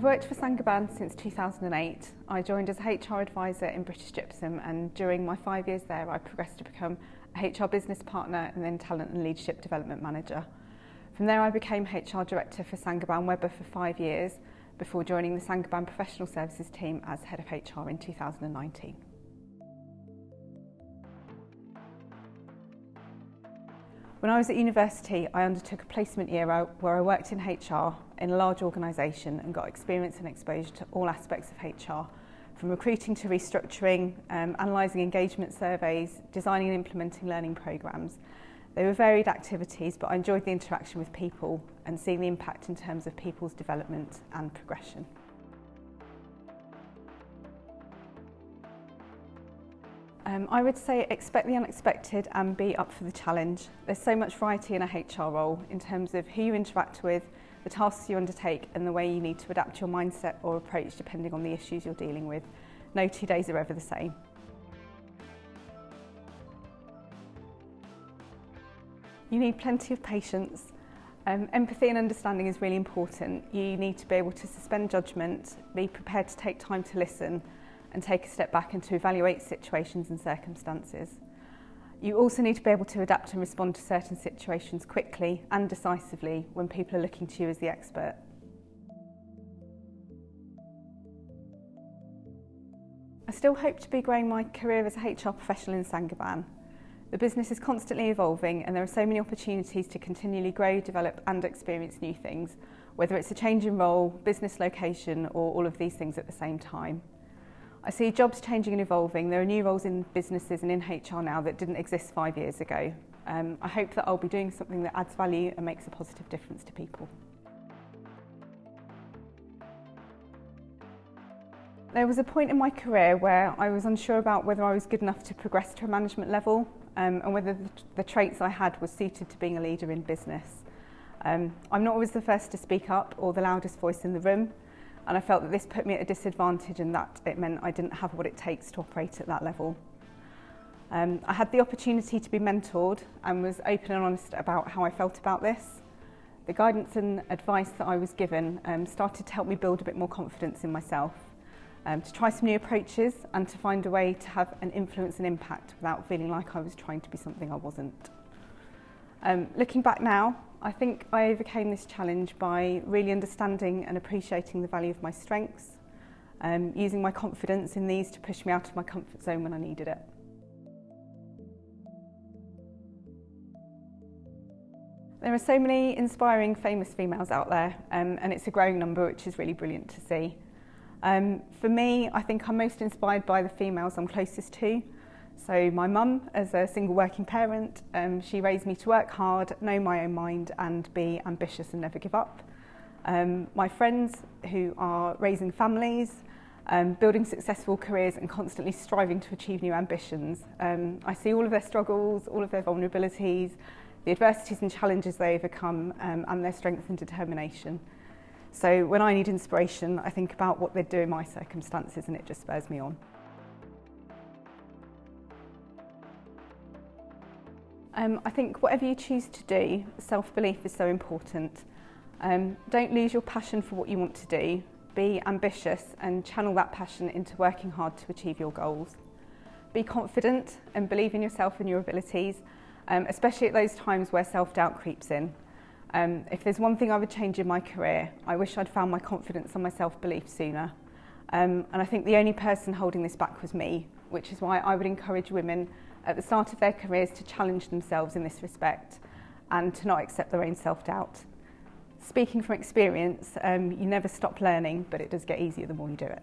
worked for Saint-Gobain since 2008. I joined as a HR advisor in British Gypsum, and during my 5 years there I progressed to become a HR business partner and then talent and leadership development manager. From there I became HR director for Saint-Gobain Weber for 5 years before joining the Saint-Gobain professional services team as head of HR in 2019. When I was at university, I undertook a placement year where I worked in HR in a large organisation and got experience and exposure to all aspects of HR, from recruiting to restructuring, analysing engagement surveys, designing and implementing learning programmes. They were varied activities, but I enjoyed the interaction with people and seeing the impact in terms of people's development and progression. I would say expect the unexpected and be up for the challenge. There's so much variety in a HR role in terms of who you interact with, the tasks you undertake and the way you need to adapt your mindset or approach depending on the issues you're dealing with. No 2 days are ever the same. You need plenty of patience. Empathy and understanding is really important. You need to be able to suspend judgment, be prepared to take time to listen and take a step back and to evaluate situations and circumstances. You also need to be able to adapt and respond to certain situations quickly and decisively when people are looking to you as the expert. I still hope to be growing my career as a HR professional in Saint-Gobain. The business is constantly evolving and there are so many opportunities to continually grow, develop and experience new things, whether it's a change in role, business location or all of these things at the same time. I see jobs changing and evolving. There are new roles in businesses and in HR now that didn't exist 5 years ago. I hope that I'll be doing something that adds value and makes a positive difference to people. There was a point in my career where I was unsure about whether I was good enough to progress to a management level and whether the traits I had were suited to being a leader in business. I'm not always the first to speak up or the loudest voice in the room, and I felt that this put me at a disadvantage and that it meant I didn't have what it takes to operate at that level. I had the opportunity to be mentored and was open and honest about how I felt about this. The guidance and advice that I was given started to help me build a bit more confidence in myself, to try some new approaches and to find a way to have an influence and impact without feeling like I was trying to be something I wasn't. Looking back now, I think I overcame this challenge by really understanding and appreciating the value of my strengths, using my confidence in these to push me out of my comfort zone when I needed it. There are so many inspiring, famous females out there, and it's a growing number, which is really brilliant to see. For me, I think I'm most inspired by the females I'm closest to. So my mum, as a single working parent, she raised me to work hard, know my own mind and be ambitious and never give up. My friends who are raising families, building successful careers and constantly striving to achieve new ambitions. I see all of their struggles, all of their vulnerabilities, the adversities and challenges they overcome and their strength and determination. So when I need inspiration, I think about what they'd do in my circumstances and it just spurs me on. I think whatever you choose to do, self-belief is so important. Don't lose your passion for what you want to do. Be ambitious and channel that passion into working hard to achieve your goals. Be confident and believe in yourself and your abilities, especially at those times where self-doubt creeps in. If there's one thing I would change in my career, I wish I'd found my confidence and my self-belief sooner. And I think the only person holding this back was me, which is why I would encourage women at the start of their careers to challenge themselves in this respect and to not accept their own self-doubt. Speaking from experience, you never stop learning, but it does get easier the more you do it.